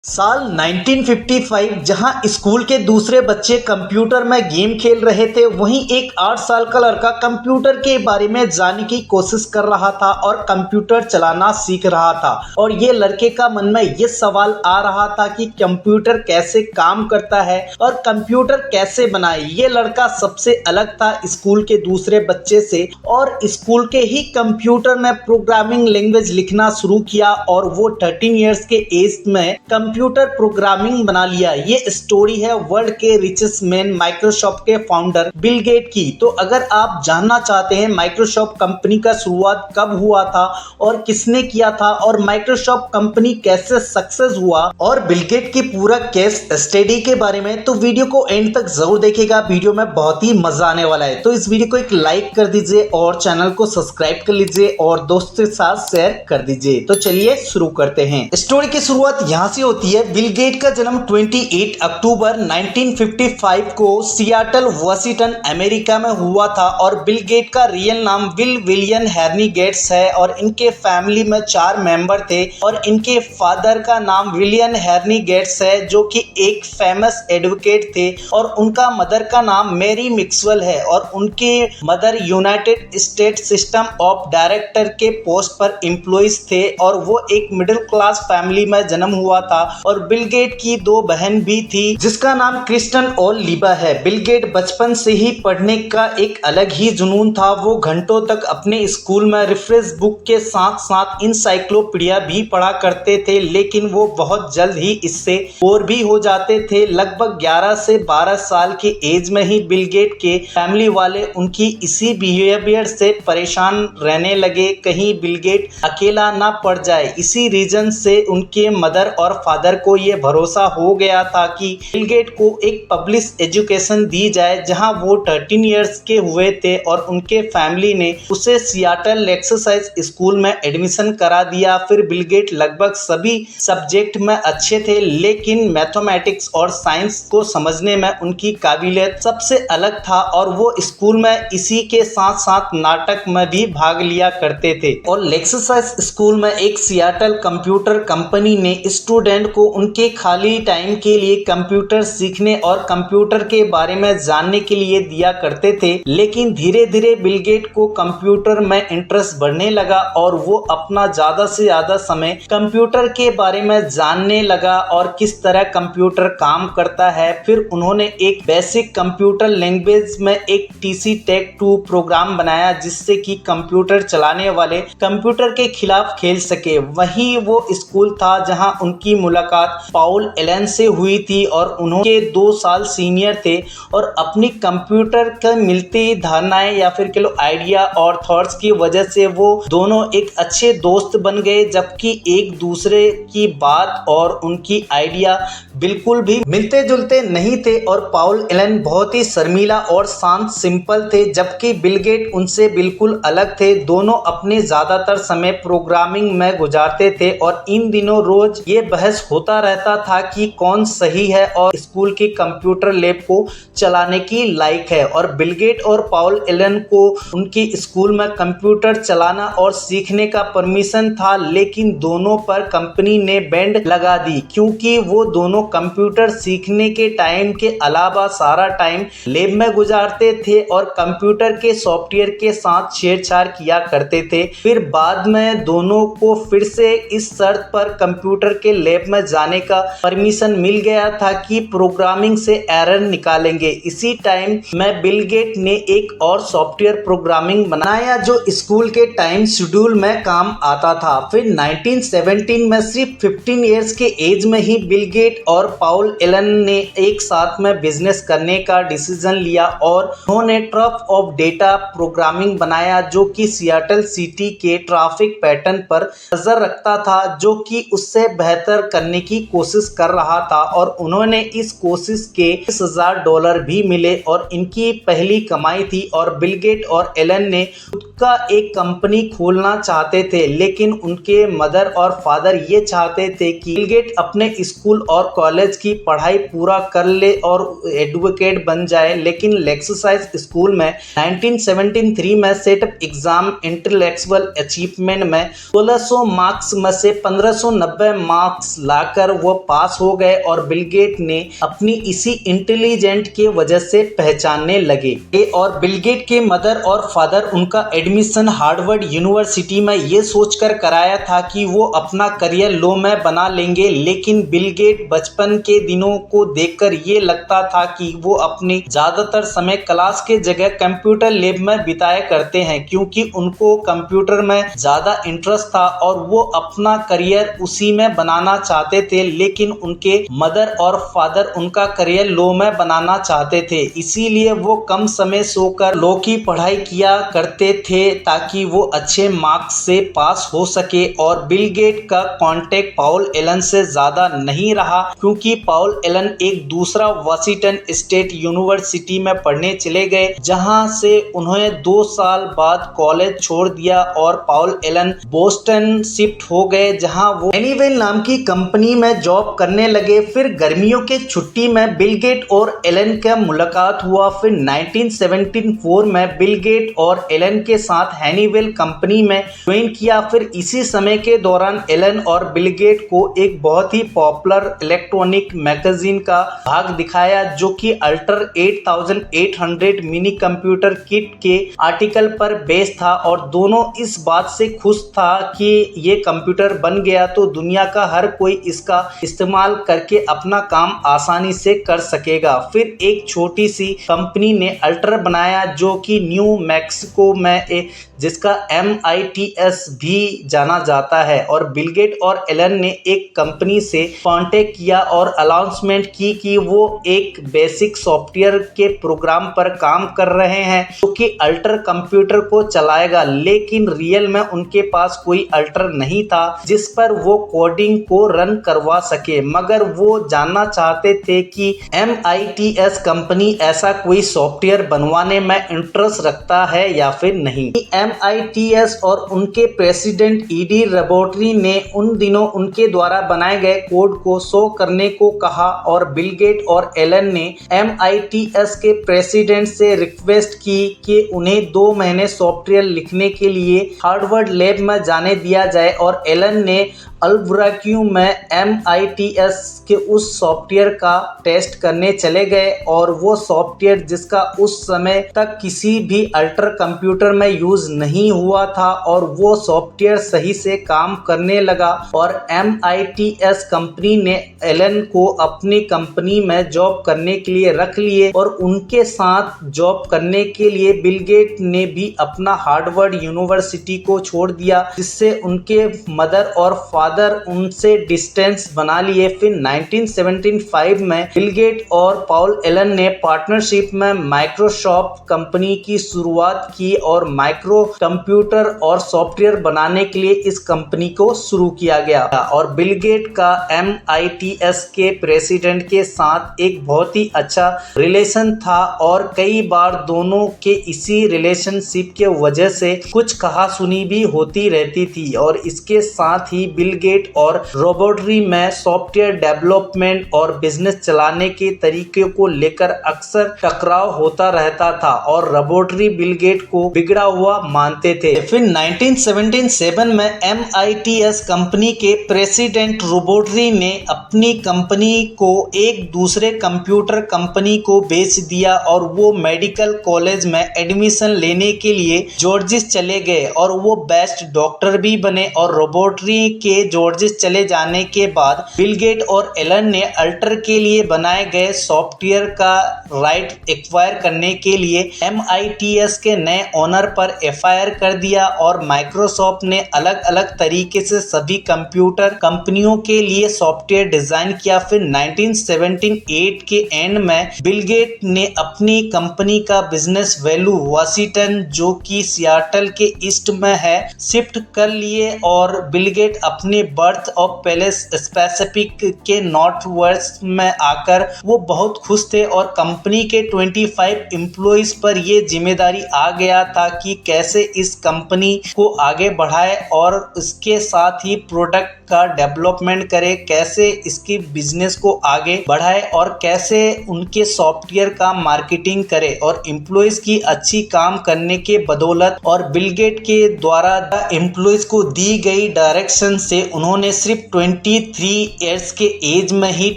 साल 1955 जहां स्कूल के दूसरे बच्चे कंप्यूटर में गेम खेल रहे थे, वहीं एक 8 साल का लड़का कंप्यूटर के बारे में जानने की कोशिश कर रहा था और कंप्यूटर चलाना सीख रहा था। और ये लड़के का मन में ये सवाल आ रहा था कि कंप्यूटर कैसे काम करता है और कंप्यूटर कैसे बनाए। ये लड़का सबसे अलग था स्कूल के दूसरे बच्चे से और स्कूल के ही कंप्यूटर में प्रोग्रामिंग लैंग्वेज लिखना शुरू किया और वो 13 इयर्स के एज में कंप्यूटर प्रोग्रामिंग बना लिया। ये स्टोरी है वर्ल्ड के रिचेस्ट मैन माइक्रोसॉफ्ट के फाउंडर बिल गेट की। तो अगर आप जानना चाहते हैं माइक्रोसॉफ्ट कंपनी का शुरुआत कब हुआ था और किसने किया था और माइक्रोसॉफ्ट कंपनी कैसे सक्सेस हुआ और बिल गेट की पूरा केस स्टडी के बारे में, तो वीडियो को एंड तक जरूर देखिएगा। वीडियो में बहुत ही मजा आने वाला है। तो इस वीडियो को एक लाइक कर दीजिए और चैनल को सब्सक्राइब कर लीजिए और दोस्तों के साथ शेयर कर दीजिए। तो चलिए शुरू करते हैं। स्टोरी की शुरुआत यहाँ से होती है। बिल गेट का जन्म 28 अक्टूबर 1955 को सियाटल वाशिंगटन अमेरिका में हुआ था और बिल गेट का रियल नाम विल विलियम हेनरी गेट्स है और इनके फैमिली में 4 मेंबर थे और इनके फादर का नाम विलियम हेनरी गेट्स है जो कि एक फेमस एडवोकेट थे और उनका मदर का नाम मैरी मैक्सवेल है और उनके mother United state system of director के पोस्ट पर एम्प्लॉइज थे और वो एक मिडिल क्लास फैमिली में जन्म हुआ था। और बिल गेट की 2 बहन भी थी जिसका नाम क्रिस्टन और लीबा है। बिल गेट बचपन से ही पढ़ने का एक अलग ही जुनून था। वो घंटों तक अपने स्कूल में रेफरेंस बुक के साथ साथ इंसाइक्लोपीडिया भी पढ़ा करते थे, लेकिन वो बहुत जल्द ही इससे बोर भी हो जाते थे। लगभग 11 से 12 साल की एज में ही बिल गेट के फैमिली वाले उनकी इसी बिहेवियर से परेशान रहने लगे, कहीं बिल गेट अकेला ना पड़ जाए। इसी रीजन से उनके मदर और फादर को ये भरोसा हो गया था कि बिल गेट को एक पब्लिक एजुकेशन दी जाए। जहां वो 13 इयर्स के हुए थे और उनके फैमिली ने उसे सियाटल लेक्ससाइज स्कूल में एडमिशन करा दिया। फिर बिल गेट लगभग सभी सब्जेक्ट में अच्छे थे, लेकिन मैथमेटिक्स और साइंस को समझने में उनकी काबिलियत सबसे अलग था और वो स्कूल में इसी के साथ साथ नाटक में भी भाग लिया करते थे। और लेक्ससाइज स्कूल में एक सियाटल कंप्यूटर कंपनी ने स्टूडेंट को उनके खाली टाइम के लिए कंप्यूटर सीखने और कंप्यूटर के बारे में जानने के लिए दिया करते थे। लेकिन धीरे धीरे बिल गेट को कंप्यूटर में इंटरेस्ट बढ़ने लगा और वो अपना ज्यादा से ज्यादा समय कंप्यूटर के बारे में जानने लगा और किस तरह कंप्यूटर काम करता है। फिर उन्होंने एक बेसिक कंप्यूटर लैंग्वेज में एक टीसी टेक 2 प्रोग्राम बनाया जिससे कि कंप्यूटर चलाने वाले कंप्यूटर के खिलाफ खेल सके। वहीं वो स्कूल था जहां उनकी मुलाकात पाउल एलन से हुई थी और उन्होंने 2 साल सीनियर थे और अपनी कंप्यूटर के मिलती धारणाएं या फिर कह लो आइडिया और थॉट्स की वजह से वो दोनों एक अच्छे दोस्त बन गए, जबकि एक दूसरे की बात और उनकी आइडिया बिल्कुल भी मिलते जुलते नहीं थे। और पाउल एलन बहुत ही शर्मीला और शांत सिंपल थे, जबकि बिल गेट उनसे बिल्कुल अलग थे। दोनों अपने ज्यादातर समय प्रोग्रामिंग में गुजारते थे और इन दिनों रोज ये बहस होता रहता था कि कौन सही है और स्कूल के कंप्यूटर लैब को चलाने की लायक है। और बिल गेट और पाउल एलन को उनकी स्कूल में कंप्यूटर चलाना और सीखने का परमिशन था, लेकिन दोनों पर कंपनी ने बैंड लगा दी क्योंकि वो दोनों कंप्यूटर सीखने के टाइम के अलावा सारा टाइम लैब में गुजारते थे और कंप्यूटर के सॉफ्टवेयर के साथ छेड़छाड़ किया करते थे। फिर बाद में दोनों को फिर से इस शर्त पर कंप्यूटर के लैब में जाने का परमिशन मिल गया था कि प्रोग्रामिंग से एरर निकालेंगे। इसी टाइम में बिल गेट ने एक और सॉफ्टवेयर प्रोग्रामिंग बनाया जो स्कूल के टाइम शेड्यूल में काम आता था। फिर 1917 में सिर्फ 15 इयर्स के एज में ही बिल गेट और पाउल एलन ने एक साथ में बिजनेस करने का डिसीजन लिया और उन्होंने ट्रफ ऑफ डेटा प्रोग्रामिंग बनाया जो कि सियाटल सिटी के ट्रैफिक पैटर्न पर नजर रखता था, जो कि उससे बेहतर करने की कोशिश कर रहा था। और उन्होंने इस कोशिश के $20,000 भी मिले और इनकी पहली कमाई थी। और बिल गेट और एलन ने खुद का एक कंपनी खोलना चाहते थे, लेकिन उनके मदर और फादर ये चाहते थे कि बिल गेट अपने स्कूल और कॉलेज की पढ़ाई पूरा कर ले और एडवोकेट बन जाए। लेकिन लेक्ससाइज स्कूल में 1973 में सेटअप एग्जाम इंटेलेक्चुअल अचीवमेंट में 1600 मार्क्स में से 1590 मार्क्स लाकर वो पास हो गए और बिल गेट ने अपनी इसी इंटेलिजेंट के वजह से पहचानने लगे। और बिल गेट के मदर और फादर उनका एडमिशन हार्वर्ड यूनिवर्सिटी में ये सोचकर कराया था कि वो अपना करियर लॉ में बना लेंगे, लेकिन बिल गेट बचपन के दिनों को देखकर ये लगता था कि वो अपनी ज्यादातर समय क्लास के जगह कंप्यूटर लैब में बिताया करते हैं, क्योंकि उनको कंप्यूटर में ज्यादा इंटरेस्ट था और वो अपना करियर उसी में बनाना चाहते थे। लेकिन उनके मदर और फादर उनका करियर लॉ में बनाना चाहते थे, इसीलिए वो कम समय सोकर लॉ की पढ़ाई किया करते थे ताकि वो अच्छे मार्क्स से पास हो सके। और बिल गेट का कांटेक्ट पॉल एलन से ज्यादा नहीं रहा, क्योंकि पॉल एलन एक दूसरा वाशिंगटन स्टेट यूनिवर्सिटी में पढ़ने चले गए, जहां से उन्होंने 2 साल बाद कॉलेज छोड़ दिया और पॉल एलन बोस्टन शिफ्ट हो गए, जहां वो हनीवेल नाम की कंपनी में जॉब करने लगे। फिर गर्मियों के छुट्टी में बिल गेट और एलन का मुलाकात हुआ। फिर 1974 में बिल गेट और एलन के साथ हनीवेल कंपनी में ज्वाइन किया। फिर इसी समय के दौरान एलन और बिल गेट को एक बहुत ही पॉपुलर इलेक्ट्रॉनिक मैगजीन का भाग दिखाया, जो कि अल्टर 8800 मिनी कंप्यूटर किट के आर्टिकल पर बेस्ड था। और दोनों इस बात से खुश था कि ये कंप्यूटर बन गया तो दुनिया का हर कोई इसका इस्तेमाल करके अपना काम आसानी से कर सकेगा। फिर एक छोटी सी कंपनी ने अल्टर बनाया, जो कि न्यू मैक्सिको में जिसका MITS भी जाना जाता है। और बिल गेट और एलन ने एक कंपनी से कांटेक्ट किया और अनाउंसमेंट की कि वो एक बेसिक सॉफ्टवेयर के प्रोग्राम पर काम कर रहे हैं, जो कि अल्टर कंप्यूटर को चलाएगा। लेकिन रियल में उनके पास कोई अल्टर नहीं था जिस पर वो कोडिंग को रन करवा सके, मगर वो जानना चाहते थे कि MITS कंपनी ऐसा कोई सॉफ्टवेयर बनवाने में इंटरेस्ट रखता है या फिर नहीं। MITS और उनके प्रेसिडेंट ईडी रबोटरी ने उन दिनों उनके द्वारा बनाए गए कोड को शो करने को कहा और बिल गेट और एलन ने MITS के प्रेसिडेंट से रिक्वेस्ट की कि उन्हें 2 महीने सॉफ्टवेयर लिखने के लिए हार्वर्ड लैब में जाने दिया जाए। और एलन ने अल्बुकर्क में MITS के उस सॉफ्टवेयर का टेस्ट करने चले गए और वो सॉफ्टवेयर जिसका उस समय तक किसी भी अल्टर कंप्यूटर में यूज नहीं हुआ था, और वो सॉफ्टवेयर सही से काम करने लगा। और MITS कंपनी ने एलन को अपनी कंपनी में जॉब करने के लिए रख लिए और उनके साथ जॉब करने के लिए बिल गेट ने भी अपना हार्वर्ड यूनिवर्सिटी को छोड़ दिया, जिससे उनके मदर और फादर उनसे डिस्टेंस बना लिए। फिर 1975 में बिल गेट और पॉल एलन ने पार्टनरशिप में माइक्रोसॉफ्ट कंपनी की शुरुआत की और माइक्रो कंप्यूटर और सॉफ्टवेयर बनाने के लिए इस कंपनी को शुरू किया गया। और बिल गेट का MITS के प्रेसिडेंट के साथ एक बहुत ही अच्छा रिलेशन था और कई बार दोनों के इसी रिलेशनशिप के वजह से कुछ कहासुनी भी होती रहती थी। और इसके साथ ही बिल गेट और रबोटरी में सॉफ्टवेयर डेवलपमेंट और बिजनेस चलाने के तरीके को लेकर अक्सर टकराव होता रहता था और रबोटरी बिल गेट को बिगड़ा हुआ मानते थे। फिर 1977 में MITS कंपनी के प्रेसिडेंट रबोटरी ने अपनी कंपनी को एक दूसरे कंप्यूटर कंपनी को बेच दिया और वो मेडिकल कॉलेज में एडमिशन लेने के लिए जॉर्जिया चले गए और वो बेस्ट डॉक्टर भी बने। और रबोटरी के जॉर्जिया चले जाने के बाद बिल गेट और एलन ने अल्टर के लिए बनाए गए सॉफ्टवेयर का राइट एक्वायर करने के लिए MITS के नए ओनर पर FIR कर दिया और माइक्रोसॉफ्ट ने अलग अलग तरीके से सभी कंप्यूटर कंपनियों के लिए सॉफ्टवेयर डिजाइन किया। फिर 1978 के एंड में बिल गेट ने अपनी कंपनी का बिजनेस वैल्यू वाशिंगटन, जो कि सियाटल के ईस्ट में है, शिफ्ट कर लिए और बिल गेट अपने बर्थ ऑफ पैलेस स्पेसिफिक के नॉर्थ वेस्ट में आकर वो बहुत खुश थे और कंपनी के 25 एम्प्लॉइज पर ये जिम्मेदारी आ गया था कि कैसे इस कंपनी को आगे बढ़ाए और इसके साथ ही प्रोडक्ट का डेवलपमेंट करे, कैसे इसकी बिजनेस को आगे बढ़ाए और कैसे उनके सॉफ्टवेयर का मार्केटिंग करे और एम्प्लॉयज की अच्छी काम करने के बदौलत और बिल गेट के द्वारा एम्प्लॉयज को दी गई डायरेक्शन से उन्होंने सिर्फ 23 इयर्स के एज में ही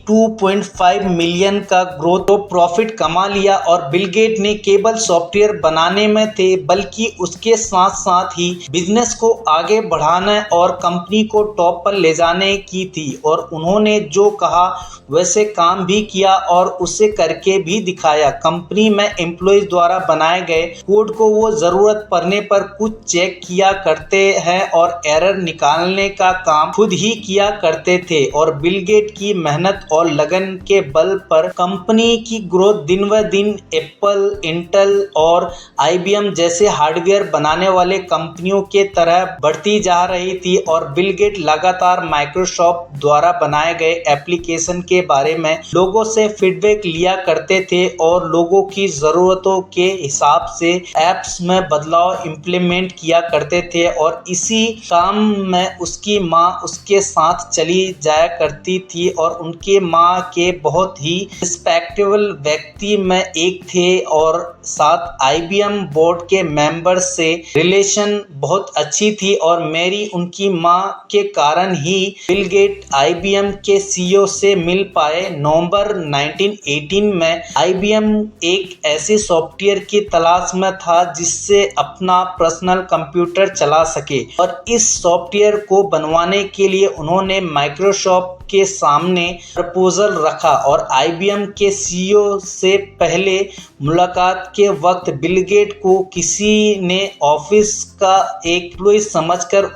2.5 मिलियन का ग्रोथ प्रॉफिट कमा लिया। और बिल गेट ने केवल सॉफ्टवेयर बनाने में थे बल्कि उसके साथ साथ ही बिजनेस को आगे बढ़ाने और कंपनी को टॉप पर ले जाने की थी और उन्होंने जो कहा वैसे काम भी किया और उसे करके भी दिखाया। कंपनी में एम्प्लॉयज द्वारा बनाए गए कोड को वो जरूरत पड़ने पर कुछ चेक किया करते हैं और एरर निकालने का काम खुद ही किया करते थे और बिल गेट की मेहनत और लगन के बल पर कंपनी की ग्रोथ दिन व दिन एप्पल, इंटेल और IBM जैसे हार्डवेयर बनाने वाले कंपनियों के तरह बढ़ती जा रही थी और बिल गेट लगातार माइक्रोसॉफ्ट द्वारा बनाए गए एप्लीकेशन के बारे में लोगों से फीडबैक लिया करते थे और लोगों की जरूरतों के हिसाब से एप्स में बदलाव इम्प्लीमेंट किया करते थे और इसी काम में उसकी माँ उसके साथ चली जाया करती थी और उनके माँ के बहुत ही रिस्पेक्टेबल व्यक्ति में एक थे और साथ IBM बोर्ड के मेंबर से रिलेशन बहुत अच्छी थी और मेरी उनकी माँ के कारण ही बिल गेट IBM के CEO से मिल पाए। नवंबर 1918 में IBM एक ऐसे सॉफ्टवेयर की तलाश में था जिससे अपना पर्सनल कंप्यूटर चला सके और इस सॉफ्टवेयर को बनवाने के लिए उन्होंने माइक्रोसॉफ्ट के सामने प्रपोजल रखा और IBM के CEO से पहले मुलाकात के वक्त बिल गेट को किसी ने ऑफिस का एक एम्प्लॉय समझकर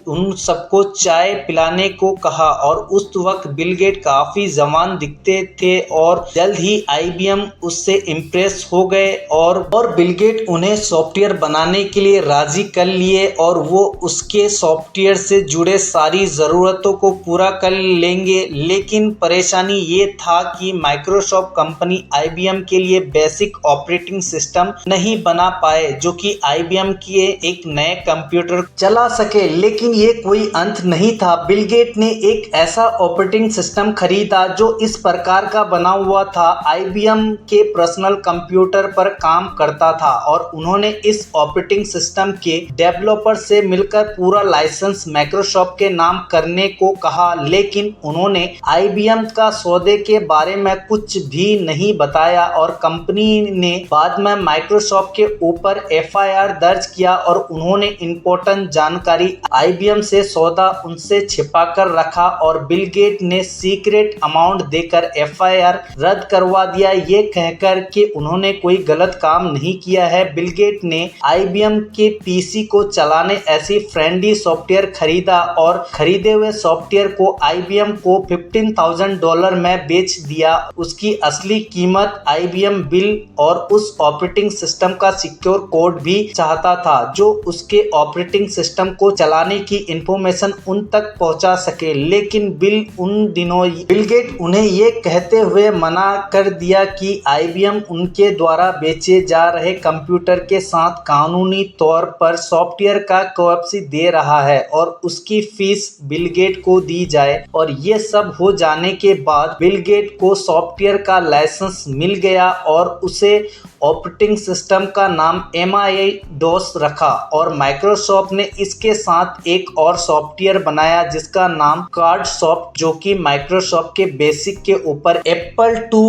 उन सबको चाय पिलाने को कहा और उस वक्त बिल गेट काफी जवान दिखते थे और जल्द ही IBM उससे इम्प्रेस हो गए और बिल गेट उन्हें सॉफ्टवेयर बनाने के लिए राजी कर लिए और वो उसके सॉफ्टवेयर से जुड़े सारी ज़रूरतों को पूरा कर लेंगे। लेकिन परेशानी ये था कि माइक्रोसॉफ्ट कंपनी IBM के लिए बेसिक ऑपरेटिंग सिस्टम नहीं बना पाए जो कि IBM के एक नए कंप्यूटर चला सके। लेकिन ये कोई अंत नहीं था। बिल गेट ने एक ऐसा ऑपरेटिंग सिस्टम खरीदा जो इस प्रकार का बना हुआ था, IBM के पर्सनल कंप्यूटर पर काम करता था और उन्होंने इस ऑपरेटिंग सिस्टम के डेवलपर से मिलकर पूरा लाइसेंस माइक्रोसॉफ्ट के नाम करने को कहा। लेकिन उन्होंने IBM का सौदे के बारे में कुछ भी नहीं बताया और कंपनी ने बाद में माइक्रोसॉफ्ट के ऊपर FIR दर्ज किया और उन्होंने इम्पोर्टेंट जानकारी IBM से सौदा उनसे छिपा कर रखा और बिल गेट ने सीक्रेट अमाउंट देकर FIR रद्द करवा दिया, ये कहकर कि उन्होंने कोई गलत काम नहीं किया है। बिल गेट ने IBM के PC को चलाने ऐसी फ्रेंडली सॉफ्टवेयर खरीदा और खरीदे हुए सॉफ्टवेयर को IBM को $15,000 में बेच दिया। उसकी असली कीमत IBM बिल और उस ऑपरेटिंग सिस्टम का सिक्योर कोड भी चाहता था जो उसके ऑपरेटिंग सिस्टम को चलाने की इंफॉर्मेशन उन तक पहुंचा सके। लेकिन बिल गेट उन्हें ये कहते हुए मना कर दिया कि IBM उनके द्वारा बेचे जा रहे कंप्यूटर के साथ कानूनी तौर पर सॉफ्टवेयर का कॉपी दे रहा है और उसकी फीस बिल गेट को दी जाए। और ये सब हो जाने के बाद बिल गेट को सॉफ्टवेयर का लाइसेंस मिल गया और उसे ऑपरेटिंग सिस्टम का नाम MI-DOS रखा और माइक्रोसॉफ्ट ने इसके साथ एक और सॉफ्टवेयर बनाया जिसका नाम कार्डसॉफ्ट जो कि माइक्रोसॉफ्ट के बेसिक के ऊपर एप्पल II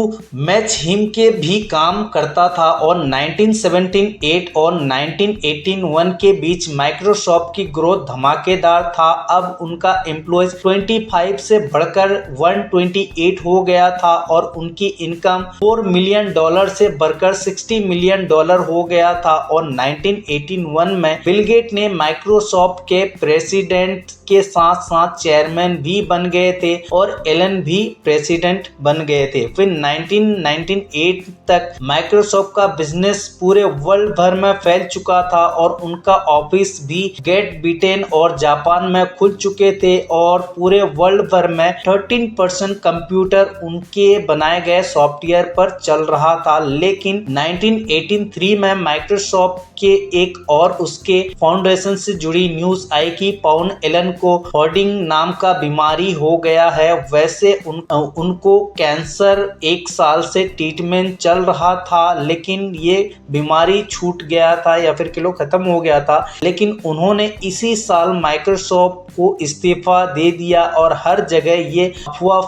मैच हिम के भी काम करता था। और 1978 और 1981 के बीच माइक्रोसॉफ्ट की ग्रोथ धमाकेदार था। अब उनका एम्प्लॉयज 25 से बढ़कर 128 हो गया था और उनकी इनकम $4 मिलियन से बढ़कर $60 मिलियन हो गया था। और 1981 में बिल गेट ने माइक्रोसॉफ्ट के प्रेसिडेंट के साथ साथ चेयरमैन भी बन गए थे और एलन भी प्रेसिडेंट बन गए थे। फिर 1998 तक माइक्रोसॉफ्ट का बिजनेस पूरे वर्ल्ड भर में फैल चुका था और उनका ऑफिस भी ग्रेट ब्रिटेन और जापान में खुल चुके थे और पूरे वर्ल्ड भर में 13% कंप्यूटर उनके बनाए गए सॉफ्टवेयर पर चल रहा था। लेकिन 1983 में माइक्रोसॉफ्ट के एक और उसके फाउंडेशन से जुड़ी न्यूज आई कि पॉल एलन को होर्डिंग नाम का बीमारी हो गया है। वैसे उनको कैंसर 1 साल से ट्रीटमेंट चल रहा था, लेकिन ये बीमारी छूट गया था या फिर किलो खत्म हो गया था। लेकिन उन्होंने इसी साल माइक्रोसॉफ्ट को इस्तीफा दे दिया और हर जगह ये अफवाह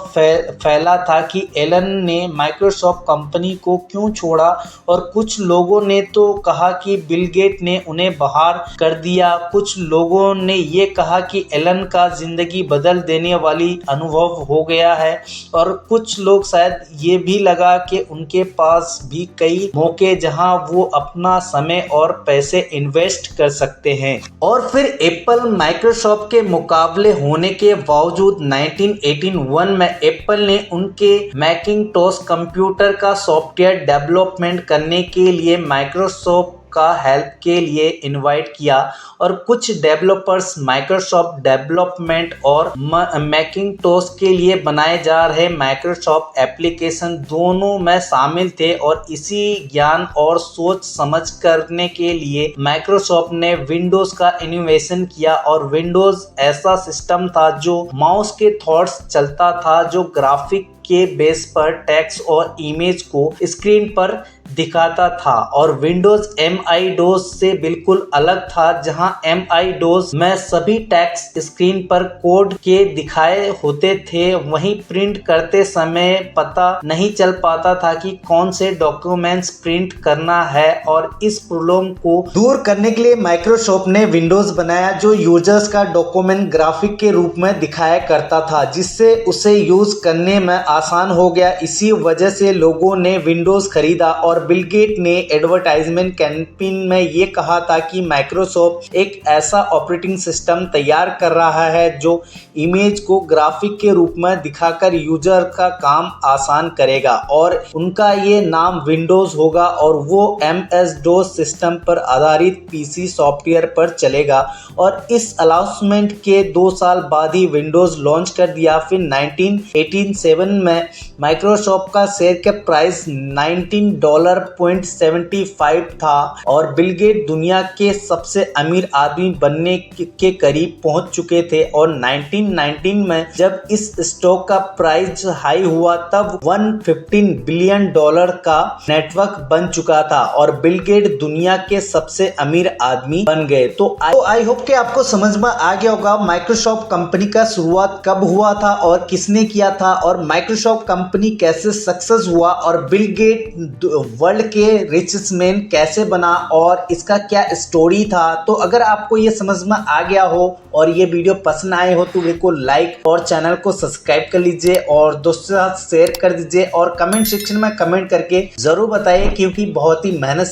फैला था कि एलन ने माइक्रोसॉफ्ट कंपनी को क्यों छोड़ा, और कुछ लोगों ने तो कहा कि बिल गेट ने उन्हें बाहर कर दिया। कुछ लोगों ने ये कहा कि एलन का जिंदगी बदल देने वाली अनुभव हो गया है, और कुछ लोग शायद ये भी लगा कि उनके पास भी कई मौके जहां वो अपना समय और पैसे इन्वेस्ट कर सकते हैं। और फिर एप्पल माइक्रोसॉफ्ट के मुकाबले होने के बावजूद 1981 में एप्पल ने उनके मैकिंटोश कंप्यूटर का सॉफ्टवेयर डेवलपमेंट करने के लिए माइक्रोसॉफ्ट का हेल्प के लिए इनवाइट किया, और कुछ डेवलपर्स माइक्रोसॉफ्ट डेवलपमेंट और मैकिंटोश के लिए बनाए जा रहे माइक्रोसॉफ्ट एप्लीकेशन दोनों में शामिल थे। और इसी ज्ञान और सोच समझ करने के लिए माइक्रोसॉफ्ट ने विंडोज का इनोवेशन किया, और विंडोज ऐसा सिस्टम था जो माउस के थॉट्स चलता था, जो ग्राफिक के बेस पर टेक्स्ट और इमेज को स्क्रीन पर दिखाता था। और विंडोज MS-DOS से बिल्कुल अलग था, जहां MS-DOS में सभी टेक्स्ट स्क्रीन पर कोड के दिखाए होते थे। वहीं प्रिंट करते समय पता नहीं चल पाता था कि कौन से डॉक्यूमेंट्स प्रिंट करना है, और इस प्रॉब्लम को दूर करने के लिए माइक्रोसॉफ्ट ने विंडोज बनाया, जो यूजर्स का डॉक्यूमेंट ग्राफिक के रूप में दिखाया करता था, जिससे उसे यूज करने में आसान हो गया। इसी वजह से लोगों ने विंडोज खरीदा, और बिल गेट ने एडवर्टाइजमेंट कैंपेन में ये कहा था कि माइक्रोसॉफ्ट एक ऐसा ऑपरेटिंग सिस्टम तैयार कर रहा है जो इमेज को ग्राफिक के रूप में दिखाकर यूजर का काम आसान करेगा, और उनका ये नाम विंडोज होगा, और वो MS-DOS सिस्टम पर आधारित पीसी सॉफ्टवेयर पर चलेगा। और इस अनाउंसमेंट के 2 साल बाद ही विंडोज लॉन्च कर दिया। फिर 1987 में माइक्रोसॉफ्ट का शेयर का प्राइस $19.75 था, और बिल गेट दुनिया के सबसे अमीर आदमी बनने के करीब पहुंच चुके थे। और 1919 में जब इस स्टॉक का प्राइस हाई हुआ, तब $115 बिलियन का नेटवर्क बन चुका था, और बिल गेट दुनिया के सबसे अमीर आदमी बन गए। तो आई होप कि आपको समझ में आ गया होगा माइक्रोसॉफ्ट कंपनी का शुरुआत कब हुआ था और किसने किया था, और माइक्रोसॉफ्ट कंपनी कैसे सक्सेस हुआ, और बिल गेट वर्ल्ड के रिचेस्ट मैन कैसे बना, और इसका क्या स्टोरी था। तो अगर आपको ये समझ में आ गया हो और ये वीडियो पसंद आए हो तो वीडियो को लाइक और चैनल को सब्सक्राइब कर लीजिए, और दोस्तों के साथ शेयर कर दीजिए, और कमेंट सेक्शन में कमेंट करके जरूर बताइए, क्योंकि बहुत ही मेहनत